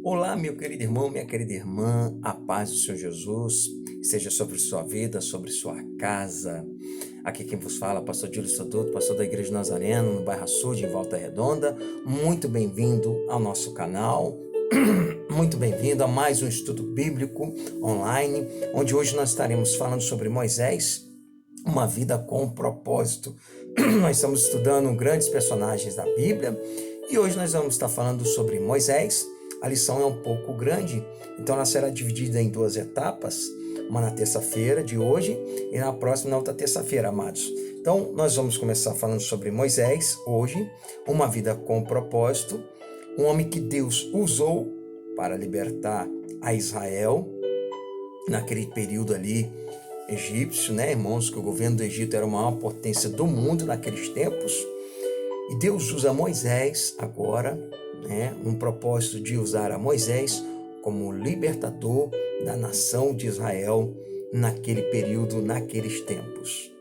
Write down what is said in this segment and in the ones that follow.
Olá, meu querido irmão, minha querida irmã, a paz do Senhor Jesus esteja sobre sua vida, sobre sua casa. Aqui quem vos fala, pastor Júlio Soduto, pastor da Igreja Nazareno, no bairro Açude, em Volta Redonda. Muito bem-vindo ao nosso canal, muito bem-vindo a mais um estudo bíblico online, onde hoje nós estaremos falando sobre Moisés, uma vida com propósito. Nós estamos estudando grandes personagens da Bíblia e hoje nós vamos estar falando sobre Moisés. A lição é um pouco grande, então ela será dividida em duas etapas, uma na terça-feira de hoje e na próxima, na outra terça-feira, amados. Então, nós vamos começar falando sobre Moisés hoje, uma vida com propósito, um homem que Deus usou para libertar a Israel naquele período ali egípcio, né, irmãos, que o governo do Egito era a maior potência do mundo naqueles tempos. E Deus usa Moisés agora, um propósito de usar a Moisés como libertador da nação de Israel naquele período, naqueles tempos.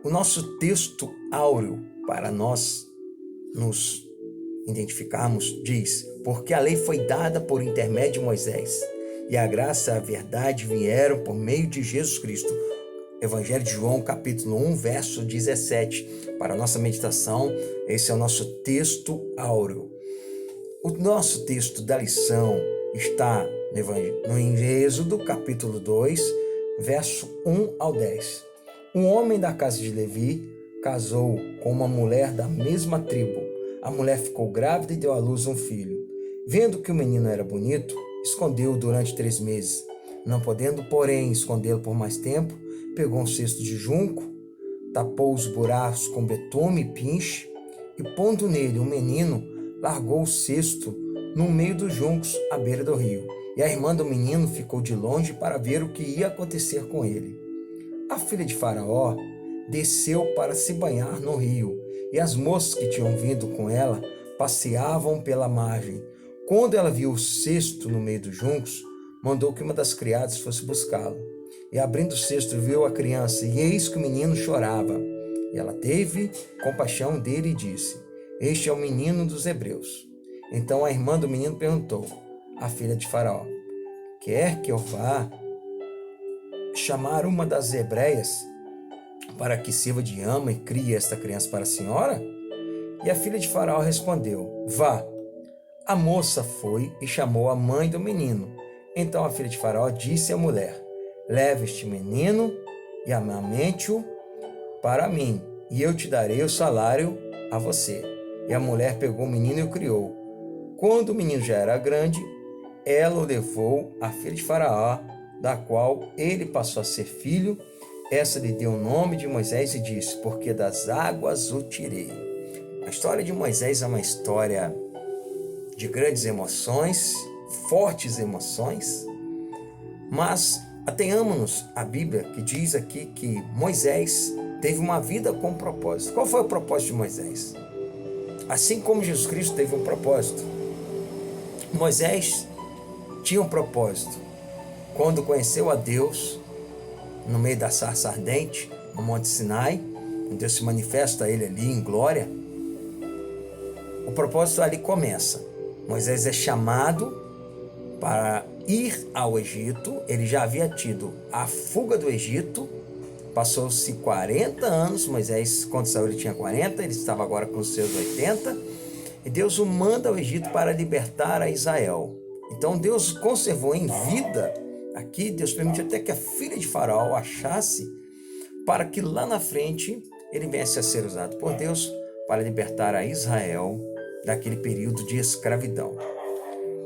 O nosso texto áureo para nós nos identificarmos diz: porque a lei foi dada por intermédio de Moisés, e a graça e a verdade vieram por meio de Jesus Cristo. Evangelho de João, capítulo 1, verso 17. Para a nossa meditação, esse é o nosso texto áureo. O nosso texto da lição está no Êxodo, capítulo 2, verso 1 ao 10. Um homem da casa de Levi casou com uma mulher da mesma tribo. A mulher ficou grávida e deu à luz um filho. Vendo que o menino era bonito, escondeu-o durante 3 meses. Não podendo, porém, escondê-lo por mais tempo, pegou um cesto de junco, tapou os buracos com betume e pinche, e pondo nele o menino, largou o cesto no meio dos juncos à beira do rio. E a irmã do menino ficou de longe para ver o que ia acontecer com ele. A filha de Faraó desceu para se banhar no rio, e as moças que tinham vindo com ela passeavam pela margem. Quando ela viu o cesto no meio dos juncos, mandou que uma das criadas fosse buscá-lo. E abrindo o cesto, viu a criança, e eis que o menino chorava. E ela teve compaixão dele e disse: este é o menino dos hebreus. Então a irmã do menino perguntou à filha de Faraó: quer que eu vá chamar uma das hebreias para que sirva de ama e crie esta criança para a senhora? E a filha de Faraó respondeu: vá. A moça foi e chamou a mãe do menino. Então a filha de Faraó disse à mulher: leve este menino e amamente-o para mim, e eu te darei o salário a você. E a mulher pegou o menino e o criou. Quando o menino já era grande, ela o levou à filha de Faraó, da qual ele passou a ser filho. Essa lhe deu o nome de Moisés e disse: porque das águas o tirei. A história de Moisés é uma história de grandes emoções, fortes emoções, mas atenhamos-nos à Bíblia, que diz aqui que Moisés teve uma vida com propósito. Qual foi o propósito de Moisés? Assim como Jesus Cristo teve um propósito, Moisés tinha um propósito. Quando conheceu a Deus, no meio da sarça ardente, no Monte Sinai, onde Deus se manifesta a ele ali em glória, o propósito ali começa. Moisés é chamado para ir ao Egito. Ele já havia tido a fuga do Egito. Passou-se 40 anos, Moisés, quando saiu, ele tinha 40, ele estava agora com os seus 80, e Deus o manda ao Egito para libertar a Israel. Então Deus conservou em vida, aqui Deus permitiu até que a filha de Faraó o achasse, para que lá na frente ele viesse a ser usado por Deus para libertar a Israel daquele período de escravidão.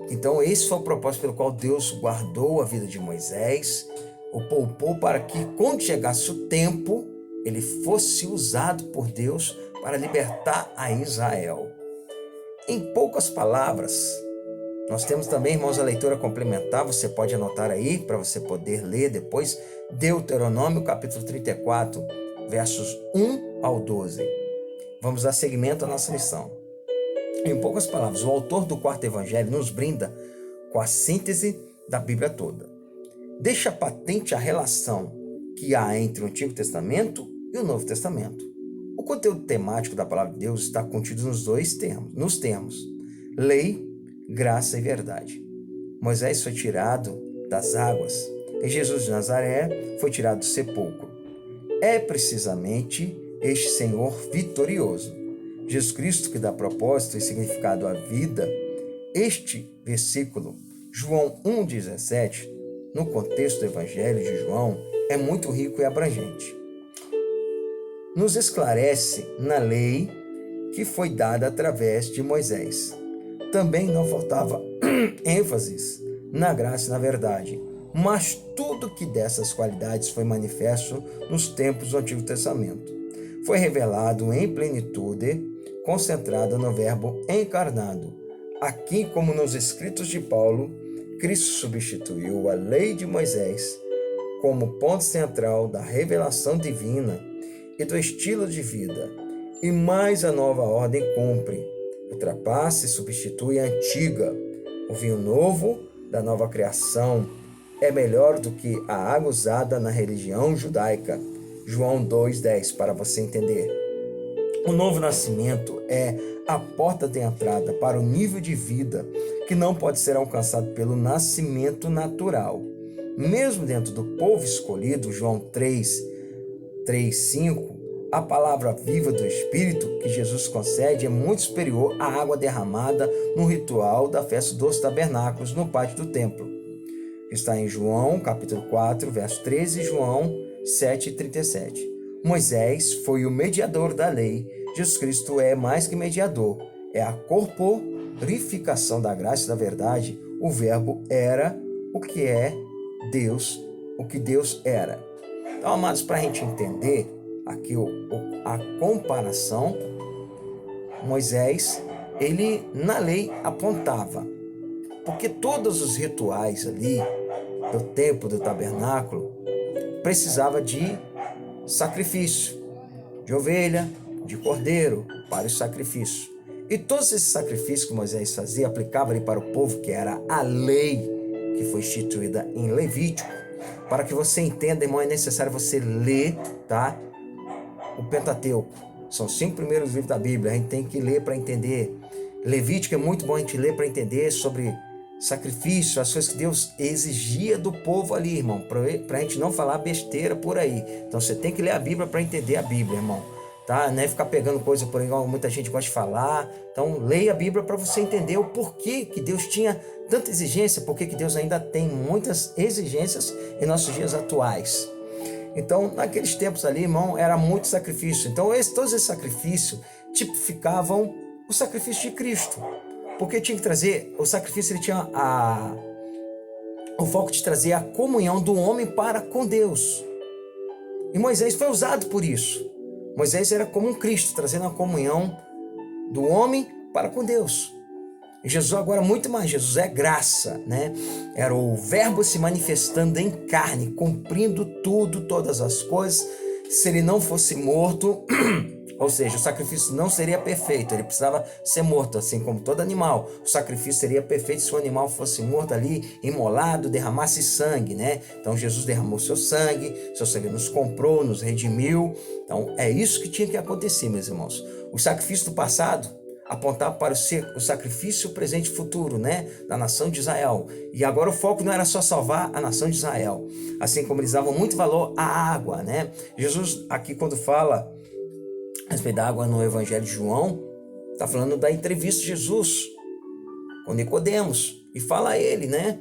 Então esse foi o propósito pelo qual Deus guardou a vida de Moisés, o poupou para que, quando chegasse o tempo, ele fosse usado por Deus para libertar a Israel. Em poucas palavras, nós temos também, irmãos, a leitura complementar, você pode anotar aí, para você poder ler depois, Deuteronômio, capítulo 34, versos 1 ao 12. Vamos dar seguimento à nossa lição. Em poucas palavras, o autor do quarto evangelho nos brinda com a síntese da Bíblia toda. Deixa patente a relação que há entre o Antigo Testamento e o Novo Testamento. O conteúdo temático da palavra de Deus está contido nos termos lei, graça e verdade. Moisés foi tirado das águas e Jesus de Nazaré foi tirado do sepulcro. É precisamente este Senhor vitorioso, Jesus Cristo, que dá propósito e significado à vida. Este versículo, João 1,17, no contexto do Evangelho de João, é muito rico e abrangente. Nos esclarece na lei que foi dada através de Moisés. Também não faltava ênfases na graça e na verdade, mas tudo que dessas qualidades foi manifesto nos tempos do Antigo Testamento. Foi revelado em plenitude, concentrado no Verbo encarnado. Aqui, como nos escritos de Paulo, Cristo substituiu a lei de Moisés como ponto central da revelação divina e do estilo de vida, e mais a nova ordem cumpre, ultrapassa e substitui a antiga. O vinho novo da nova criação é melhor do que a água usada na religião judaica. João 2,10, para você entender. O novo nascimento é a porta de entrada para o nível de vida que não pode ser alcançado pelo nascimento natural. Mesmo dentro do povo escolhido, João 3:5, a palavra viva do Espírito que Jesus concede é muito superior à água derramada no ritual da festa dos tabernáculos no pátio do templo. Está em João, capítulo 4, verso 13, e João 7:37. Moisés foi o mediador da lei. Jesus Cristo é mais que mediador. É a corporificação da graça e da verdade. O verbo era o que é Deus, o que Deus era. Então, amados, para a gente entender aqui a comparação, Moisés, ele na lei apontava, porque todos os rituais ali do templo, do tabernáculo, precisava de sacrifício, de ovelha, de cordeiro, para o sacrifício. E todos esses sacrifícios que Moisés fazia, aplicava ali para o povo, que era a lei que foi instituída em Levítico. Para que você entenda, irmão, é necessário você ler, tá? O Pentateuco. São 5 primeiros livros da Bíblia, a gente tem que ler para entender. Levítico é muito bom a gente ler para entender sobre sacrifício, as coisas que Deus exigia do povo ali, irmão, para a gente não falar besteira por aí. Então você tem que ler a Bíblia para entender a Bíblia, irmão, tá? Não é ficar pegando coisa por aí, igual muita gente gosta de falar. Então leia a Bíblia para você entender o porquê que Deus tinha tanta exigência, porque que Deus ainda tem muitas exigências em nossos dias atuais. Então, naqueles tempos ali, irmão, era muito sacrifício. Então, todos esses sacrifícios tipificavam o sacrifício de Cristo. Porque tinha que trazer, o sacrifício ele tinha o foco de trazer a comunhão do homem para com Deus. E Moisés foi usado por isso. Moisés era como um Cristo, trazendo a comunhão do homem para com Deus. E Jesus agora muito mais, Jesus é graça, né? Era o verbo se manifestando em carne, cumprindo tudo, todas as coisas. Se ele não fosse morto, ou seja, o sacrifício não seria perfeito, ele precisava ser morto, assim como todo animal. O sacrifício seria perfeito se o animal fosse morto ali, imolado, derramasse sangue, né? Então Jesus derramou seu sangue nos comprou, nos redimiu. Então é isso que tinha que acontecer, meus irmãos. O sacrifício do passado apontava para o sacrifício presente e futuro, né, da nação de Israel. E agora o foco não era só salvar a nação de Israel, assim como eles davam muito valor à água, né? Jesus aqui quando fala a respeito da água no Evangelho de João, está falando da entrevista de Jesus com Nicodemos, e fala a ele, né,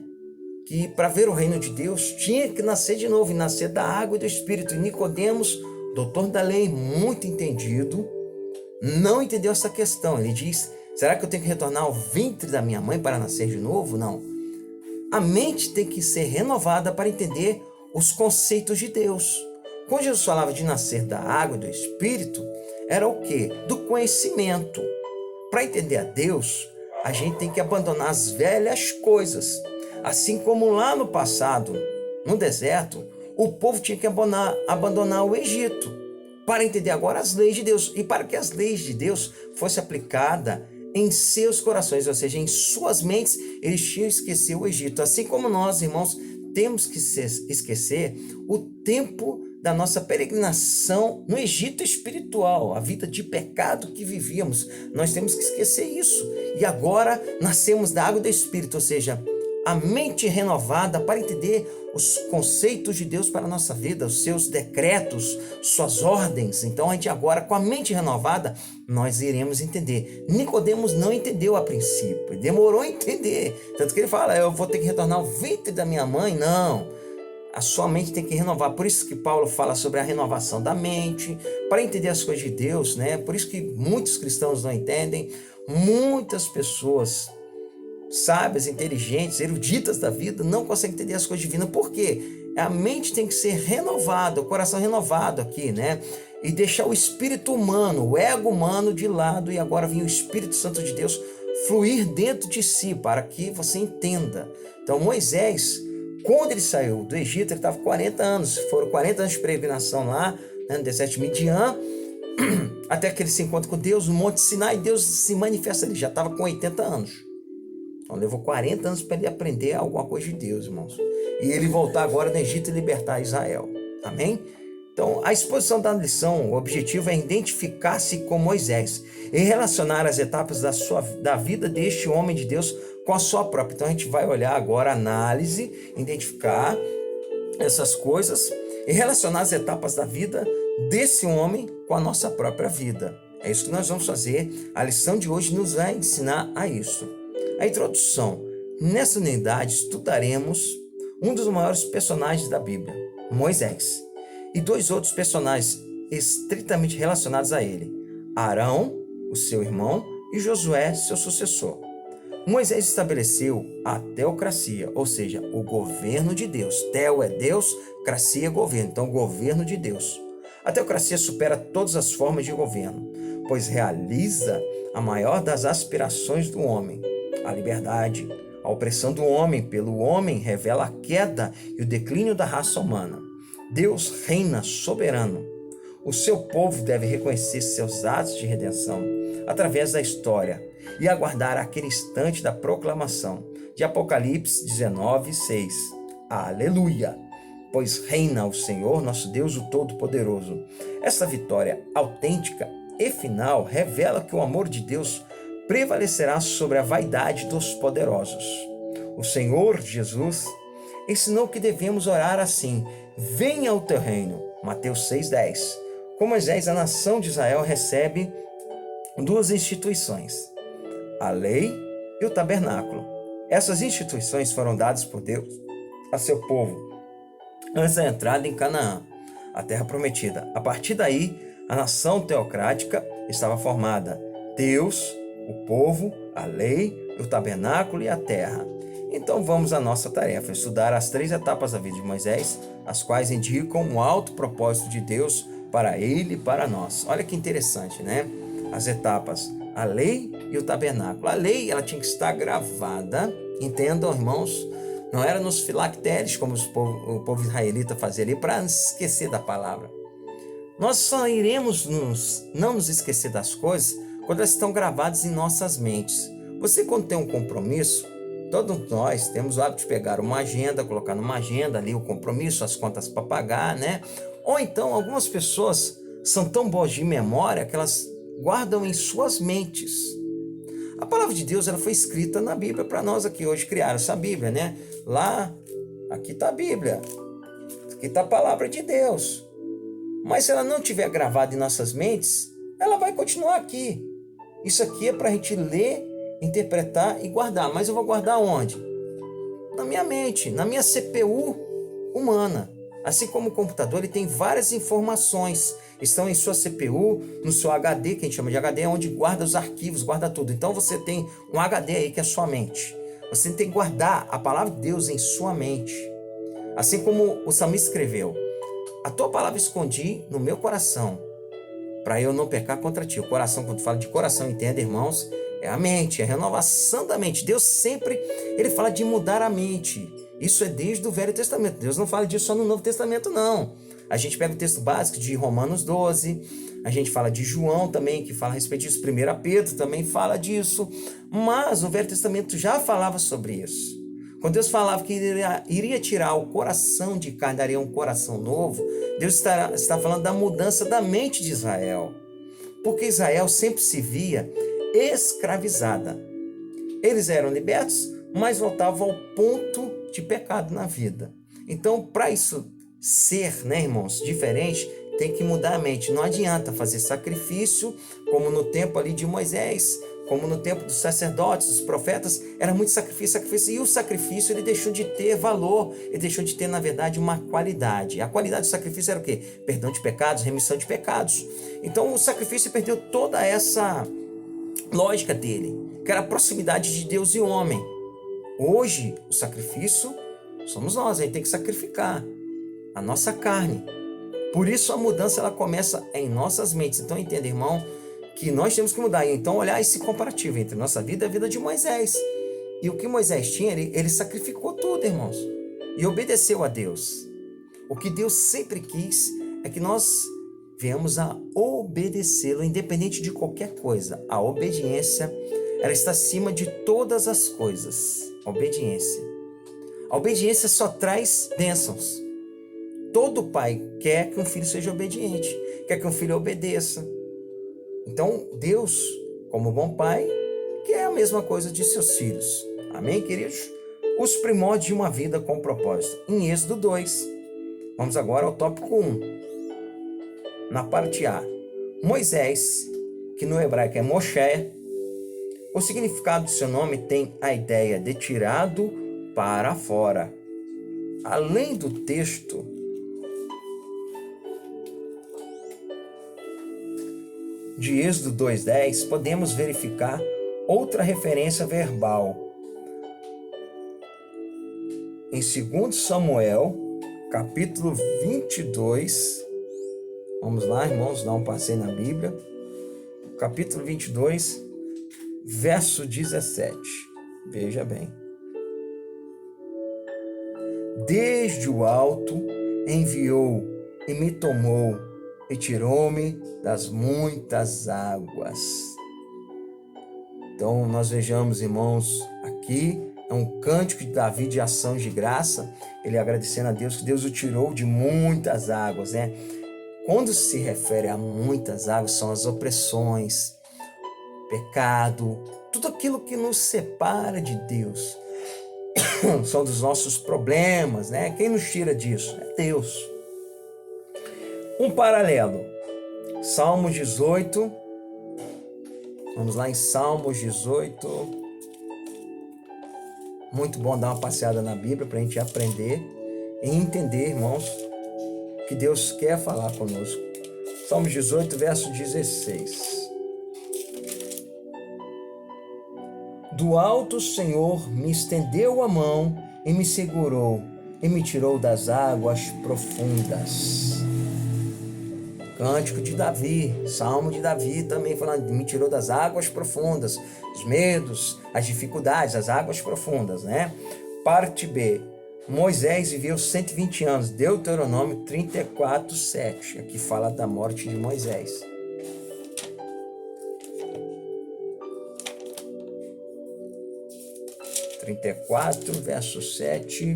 que para ver o reino de Deus tinha que nascer de novo, e nascer da água e do Espírito. E Nicodemos, doutor da lei, muito entendido, não entendeu essa questão. Ele diz: será que eu tenho que retornar ao ventre da minha mãe para nascer de novo? Não. A mente tem que ser renovada para entender os conceitos de Deus. Quando Jesus falava de nascer da água e do Espírito, era o quê? Do conhecimento. Para entender a Deus, a gente tem que abandonar as velhas coisas. Assim como lá no passado, no deserto, o povo tinha que abandonar o Egito para entender agora as leis de Deus. E para que as leis de Deus fossem aplicadas em seus corações, ou seja, em suas mentes, eles tinham que esquecer o Egito. Assim como nós, irmãos, temos que esquecer o tempo da nossa peregrinação no Egito espiritual, a vida de pecado que vivíamos. Nós temos que esquecer isso e agora nascemos da água do Espírito, ou seja, a mente renovada para entender os conceitos de Deus para a nossa vida, os seus decretos, suas ordens. Então a gente agora, com a mente renovada, nós iremos entender. Nicodemos não entendeu a princípio, demorou a entender. Tanto que ele fala, eu vou ter que retornar ao ventre da minha mãe. Não, a sua mente tem que renovar. Por isso que Paulo fala sobre a renovação da mente, para entender as coisas de Deus, né? Por isso que muitos cristãos não entendem, muitas pessoas sábias, inteligentes, eruditas da vida, não conseguem entender as coisas divinas. Por quê? A mente tem que ser renovada, o coração renovado aqui, né? E deixar o espírito humano, o ego humano de lado, e agora vir o Espírito Santo de Deus fluir dentro de si, para que você entenda. Então Moisés, quando ele saiu do Egito, ele estava com 40 anos, foram 40 anos de peregrinação lá, né, no deserto de Midian, até que ele se encontra com Deus no Monte Sinai, Deus se manifesta ali, já estava com 80 anos. Então levou 40 anos para ele aprender alguma coisa de Deus, irmãos. E ele voltar agora no Egito e libertar Israel. Amém? Então, a exposição da lição, o objetivo é identificar-se com Moisés e relacionar as etapas da vida deste homem de Deus com a sua própria. Então, a gente vai olhar agora a análise, identificar essas coisas e relacionar as etapas da vida desse homem com a nossa própria vida. É isso que nós vamos fazer. A lição de hoje nos vai ensinar a isso. A introdução. Nessa unidade estudaremos um dos maiores personagens da Bíblia, Moisés, e dois outros personagens estritamente relacionados a ele, Arão, o seu irmão, e Josué, seu sucessor. Moisés estabeleceu a teocracia, ou seja, o governo de Deus. Teo é Deus, cracia é governo, então o governo de Deus. A teocracia supera todas as formas de governo, pois realiza a maior das aspirações do homem, a liberdade. A opressão do homem pelo homem revela a queda e o declínio da raça humana. Deus reina soberano. O seu povo deve reconhecer seus atos de redenção através da história e aguardar aquele instante da proclamação de Apocalipse 19:6. Aleluia! Pois reina o Senhor, nosso Deus, o Todo-Poderoso. Essa vitória autêntica e final revela que o amor de Deus prevalecerá sobre a vaidade dos poderosos. O Senhor Jesus ensinou que devemos orar assim: venha o teu reino. Mateus 6:10. Com Moisés, a nação de Israel recebe duas instituições: a lei e o tabernáculo. Essas instituições foram dadas por Deus a seu povo antes da entrada em Canaã, a terra prometida. A partir daí, a nação teocrática estava formada: Deus, o povo, a lei, o tabernáculo e a terra. Então vamos à nossa tarefa, estudar as três etapas da vida de Moisés, as quais indicam um alto propósito de Deus para ele e para nós. Olha que interessante, né? As etapas, a lei e o tabernáculo. A lei, ela tinha que estar gravada, entendam, irmãos, não era nos filactérios, como o povo israelita fazia ali, para não se esquecer da palavra. Nós só iremos não nos esquecer das coisas quando elas estão gravadas em nossas mentes. Você, quando tem um compromisso, todos nós temos o hábito de pegar uma agenda, colocar numa agenda ali o compromisso, as contas para pagar, né? Ou então, algumas pessoas são tão boas de memória que elas guardam em suas mentes. A palavra de Deus, ela foi escrita na Bíblia para nós aqui hoje criar essa Bíblia, né? Lá, aqui está a Bíblia, aqui está a palavra de Deus. Mas se ela não estiver gravada em nossas mentes, ela vai continuar aqui. Isso aqui é para a gente ler, interpretar e guardar. Mas eu vou guardar onde? Na minha mente, na minha CPU humana. Assim como o computador, ele tem várias informações. Estão em sua CPU, no seu HD, que a gente chama de HD, é onde guarda os arquivos, guarda tudo. Então você tem um HD aí que é a sua mente. Você tem que guardar a palavra de Deus em sua mente. Assim como o salmista escreveu: a tua palavra escondi no meu coração, para eu não pecar contra ti. O coração, quando fala de coração, entenda, irmãos, é a mente, é a renovação da mente. Deus sempre, ele fala de mudar a mente. Isso é desde o Velho Testamento. Deus não fala disso só no Novo Testamento, não. A gente pega o texto básico de Romanos 12, a gente fala de João também, que fala a respeito disso. 1 Pedro também fala disso. Mas o Velho Testamento já falava sobre isso. Quando Deus falava que iria tirar o coração de carne, daria um coração novo, Deus está falando da mudança da mente de Israel. Porque Israel sempre se via escravizada. Eles eram libertos, mas voltavam ao ponto de pecado na vida. Então, para isso ser, né, irmãos, diferente, tem que mudar a mente. Não adianta fazer sacrifício, como no tempo ali de Moisés, como no tempo dos sacerdotes, dos profetas, era muito sacrifício, e o sacrifício ele deixou de ter valor, ele deixou de ter, na verdade, uma qualidade. A qualidade do sacrifício era o quê? Perdão de pecados, remissão de pecados. Então o sacrifício perdeu toda essa lógica dele, que era a proximidade de Deus e homem. Hoje, o sacrifício somos nós, a gente tem que sacrificar a nossa carne. Por isso a mudança ela começa em nossas mentes. Então entenda, irmão, que nós temos que mudar. Então olhar esse comparativo entre nossa vida e a vida de Moisés. E o que Moisés tinha, ele sacrificou tudo, irmãos. E obedeceu a Deus. O que Deus sempre quis é que nós venhamos a obedecê-lo, independente de qualquer coisa. A obediência, ela está acima de todas as coisas. A obediência. A obediência só traz bênçãos. Todo pai quer que um filho seja obediente, quer que um filho obedeça. Então, Deus, como bom pai, quer a mesma coisa de seus filhos. Amém, queridos? Os primórdios de uma vida com propósito. Em Êxodo 2. Vamos agora ao tópico 1. Na parte A. Moisés, que no hebraico é Moshe, o significado do seu nome tem a ideia de tirado para fora. Além do texto de Êxodo 2:10, podemos verificar outra referência verbal. Em 2 Samuel, capítulo 22, vamos lá, irmãos, dar um passeio na Bíblia. Capítulo 22, verso 17. Veja bem. Desde o alto enviou e me tomou e tirou-me das muitas águas. Então nós vejamos, irmãos, aqui é um cântico de Davi de ação de graça, ele agradecendo a Deus que Deus o tirou de muitas águas, né? Quando se refere a muitas águas, são as opressões, pecado, tudo aquilo que nos separa de Deus. São dos nossos problemas, né? Quem nos tira disso? É Deus. Um paralelo. Salmo 18. Vamos lá em Salmos 18. Muito bom dar uma passeada na Bíblia para a gente aprender e entender, irmãos, que Deus quer falar conosco. Salmos 18, verso 16. Do alto o Senhor me estendeu a mão e me segurou e me tirou das águas profundas. Cântico de Davi, Salmo de Davi também falando, me tirou das águas profundas, os medos, as dificuldades, as águas profundas, né? Parte B, Moisés viveu 120 anos, Deuteronômio 34:7, aqui fala da morte de Moisés. Verso 7.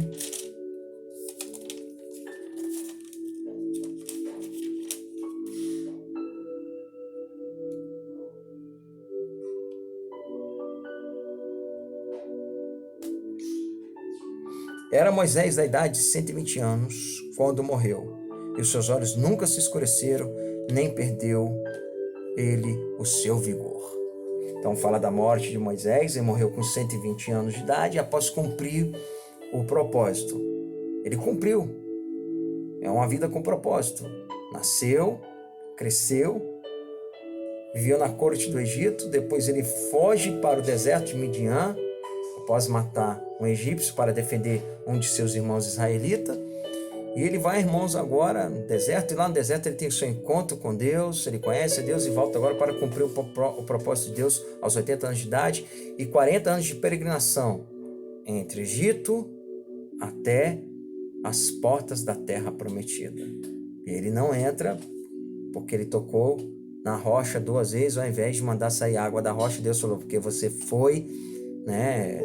Era Moisés da idade de 120 anos quando morreu, e os seus olhos nunca se escureceram, nem perdeu ele o seu vigor. Então fala da morte de Moisés, ele morreu com 120 anos de idade após cumprir o propósito. Ele cumpriu. É uma vida com propósito. Nasceu, cresceu, viveu na corte do Egito, depois ele foge para o deserto de Midian, após matar um egípcio para defender um de seus irmãos israelitas. E ele vai, irmãos, agora no deserto, e lá no deserto ele tem o seu encontro com Deus, ele conhece Deus e volta agora para cumprir o propósito de Deus aos 80 anos de idade e 40 anos de peregrinação entre Egito até as portas da terra prometida. E ele não entra porque ele tocou na rocha 2 vezes, ao invés de mandar sair água da rocha. Deus falou, porque você foi, né,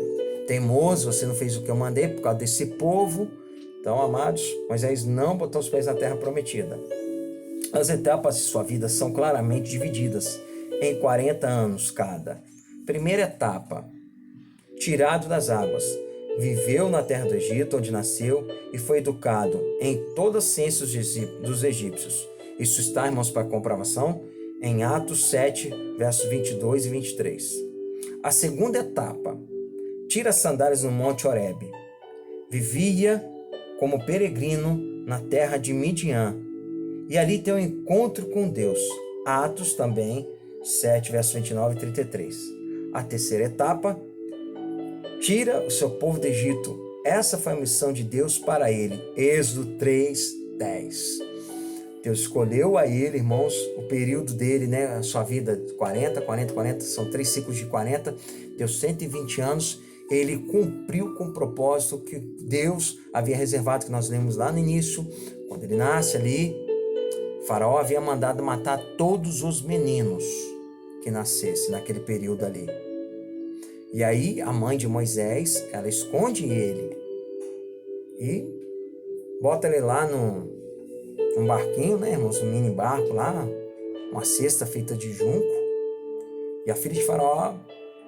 teimoso, você não fez o que eu mandei por causa desse povo. Então, amados, Moisés não botou os pés na terra prometida. As etapas de sua vida são claramente divididas em 40 anos cada. Primeira etapa, tirado das águas. Viveu na terra do Egito, onde nasceu, e foi educado em todas as ciências dos egípcios. Isso está, irmãos, para comprovação, em Atos 7, versos 22 e 23. A segunda etapa, tira as sandálias no Monte Horebe. Vivia como peregrino na terra de Midian, e ali tem um encontro com Deus. Atos também, 7, versos 29 e 33. A terceira etapa, tira o seu povo do Egito. Essa foi a missão de Deus para ele. Êxodo 3, 10. Deus escolheu a ele, irmãos, o período dele, né? A sua vida, 40, são 3 ciclos de 40. Deu 120 anos. Ele cumpriu com o propósito que Deus havia reservado, que nós lemos lá no início. Quando ele nasce ali, Faraó havia mandado matar todos os meninos que nascessem naquele período ali. E aí a mãe de Moisés, ela esconde ele e bota ele lá num barquinho, né, irmãos? Um mini barco lá, uma cesta feita de junco. E a filha de Faraó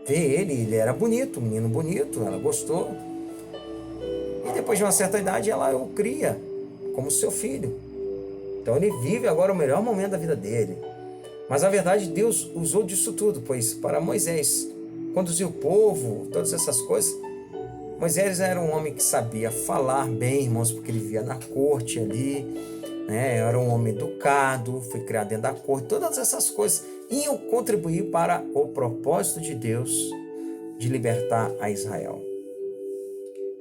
vê ele era bonito, um menino bonito, ela gostou. E depois de uma certa idade ela o cria como seu filho. Então ele vive agora o melhor momento da vida dele. Mas na verdade Deus usou disso tudo, pois para Moisés conduzir o povo, todas essas coisas, Moisés era um homem que sabia falar bem, irmãos, porque ele vivia na corte ali, né? Era um homem educado, foi criado dentro da corte. Todas essas coisas iam contribuir para o propósito de Deus de libertar a Israel.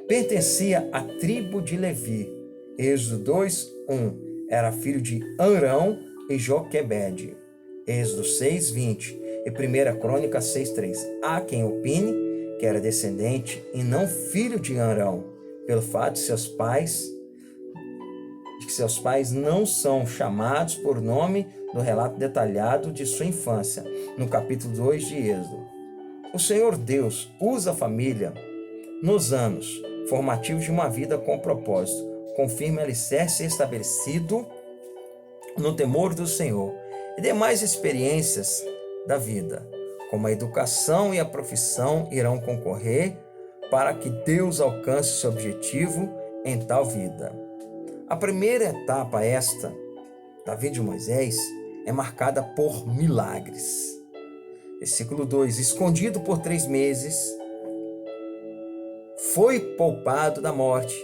Pertencia à tribo de Levi. Êxodo 2, 1. Era filho de Arão e Joquebede. Êxodo 6, 20. E 1 Crônica 6, 3. Há quem opine que era descendente e não filho de Arão, pelo fato de que seus pais não são chamados por nome no relato detalhado de sua infância, no capítulo 2 de Êxodo. O Senhor Deus usa a família nos anos formativos de uma vida com propósito, com firme alicerce estabelecido no temor do Senhor e demais experiências da vida, como a educação e a profissão irão concorrer para que Deus alcance seu objetivo em tal vida. A primeira etapa da vida de Moisés, é marcada por milagres. Versículo 2, escondido por 3 meses, foi poupado da morte.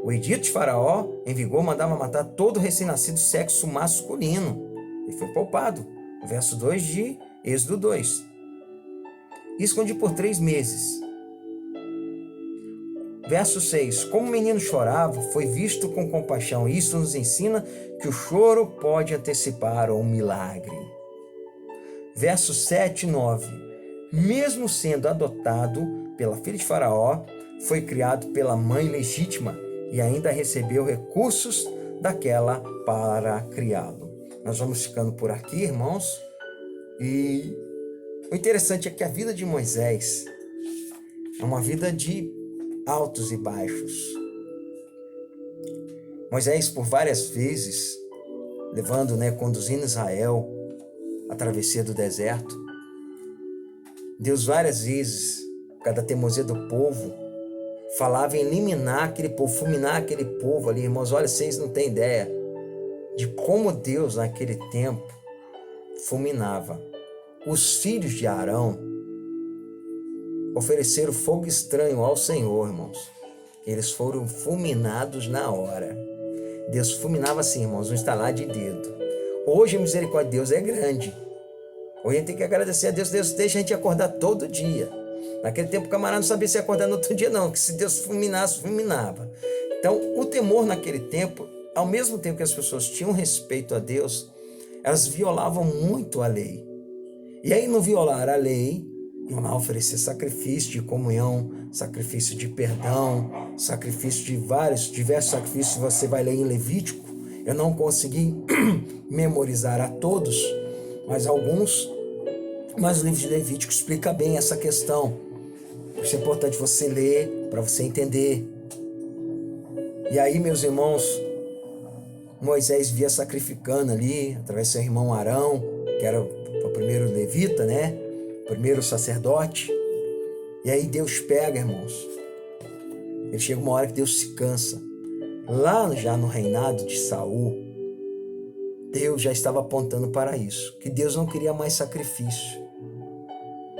O edito de Faraó, em vigor, mandava matar todo recém-nascido sexo masculino. E foi poupado. Verso 2 de Êxodo 2. Escondi por 3 meses. Verso 6. Como o menino chorava, foi visto com compaixão. Isso nos ensina que o choro pode antecipar um milagre. Verso 7 e 9. Mesmo sendo adotado pela filha de Faraó, foi criado pela mãe legítima e ainda recebeu recursos daquela para criá-lo. Nós vamos ficando por aqui, irmãos. E o interessante é que a vida de Moisés é uma vida de altos e baixos. Moisés, por várias vezes, conduzindo Israel à travessia do deserto, Deus várias vezes, por causa da teimosia do povo, falava em eliminar aquele povo, fulminar aquele povo ali. Irmãos, olha, vocês não têm ideia de como Deus naquele tempo fulminava. Os filhos de Arão ofereceram fogo estranho ao Senhor, irmãos. Eles foram fulminados na hora. Deus fulminava assim, irmãos, um estalar de dedo. Hoje a misericórdia de Deus é grande. Hoje a gente tem que agradecer a Deus. Deus deixa a gente acordar todo dia. Naquele tempo o camarada não sabia se ia acordar no outro dia não, que se Deus fulminasse, fulminava. Então o temor naquele tempo, ao mesmo tempo que as pessoas tinham respeito a Deus, elas violavam muito a lei. E aí, no violar a lei, iam lá oferecer sacrifício de comunhão, sacrifício de perdão, sacrifício de diversos sacrifícios. Você vai ler em Levítico. Eu não consegui memorizar a todos, mas alguns. Mas o livro de Levítico explica bem essa questão. Isso é importante você ler, para você entender. E aí, meus irmãos, Moisés via sacrificando ali, através do seu irmão Arão, que era o primeiro levita, né? O primeiro sacerdote. E aí Deus pega, irmãos. Ele chega uma hora que Deus se cansa. Lá já no reinado de Saul, Deus já estava apontando para isso, que Deus não queria mais sacrifício.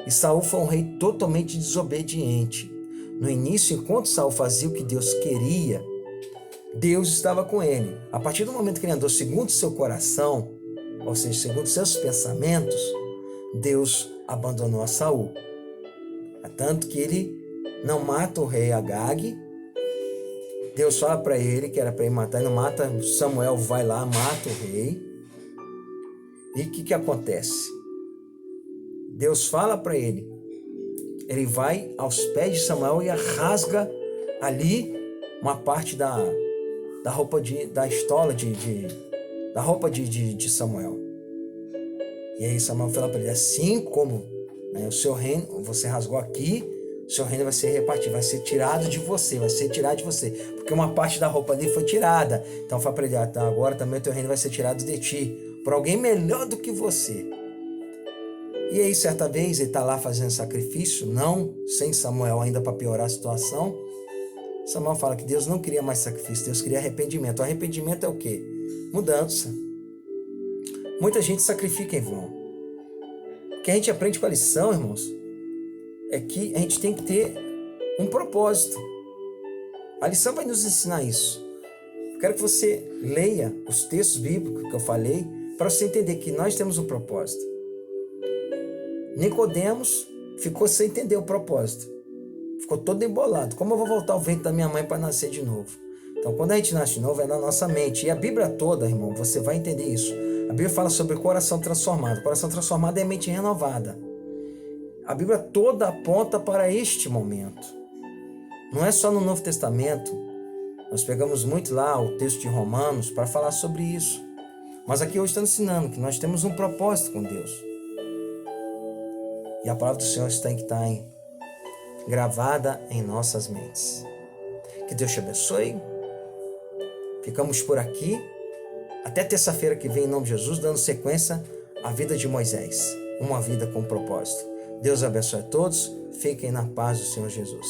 E Saul foi um rei totalmente desobediente. No início, enquanto Saul fazia o que Deus queria, Deus estava com ele. A partir do momento que ele andou segundo seu coração, ou seja, segundo seus pensamentos, Deus abandonou a Saul. Tanto que ele não mata o rei Agag. Deus fala para ele que era para ele matar, ele não mata. Samuel vai lá, mata o rei. E o que acontece? Deus fala para ele. Ele vai aos pés de Samuel e rasga ali uma parte da roupa da estola da roupa de Samuel. E aí Samuel fala para ele, assim como o seu reino, você rasgou aqui, o seu reino vai ser repartido, vai ser tirado de você, porque uma parte da roupa dele foi tirada. Então fala para ele, agora também o teu reino vai ser tirado de ti, por alguém melhor do que você. E aí certa vez ele está lá fazendo sacrifício, não sem Samuel ainda para piorar a situação. Samuel fala que Deus não queria mais sacrifício, Deus queria arrependimento. O arrependimento é o quê? Mudança. Muita gente sacrifica em vão. O que a gente aprende com a lição, irmãos, é que a gente tem que ter um propósito. A lição vai nos ensinar isso. Eu quero que você leia os textos bíblicos que eu falei, para você entender que nós temos um propósito. Nicodemos ficou sem entender o propósito. Ficou todo embolado. Como eu vou voltar ao ventre da minha mãe para nascer de novo? Então, quando a gente nasce de novo, é na nossa mente. E a Bíblia toda, irmão, você vai entender isso. A Bíblia fala sobre coração transformado. O coração transformado é mente renovada. A Bíblia toda aponta para este momento. Não é só no Novo Testamento. Nós pegamos muito lá o texto de Romanos para falar sobre isso. Mas aqui hoje está ensinando que nós temos um propósito com Deus. E a palavra do Senhor tem que estar gravada em nossas mentes. Que Deus te abençoe. Ficamos por aqui. Até terça-feira que vem, em nome de Jesus, dando sequência à vida de Moisés. Uma vida com propósito. Deus abençoe a todos. Fiquem na paz do Senhor Jesus.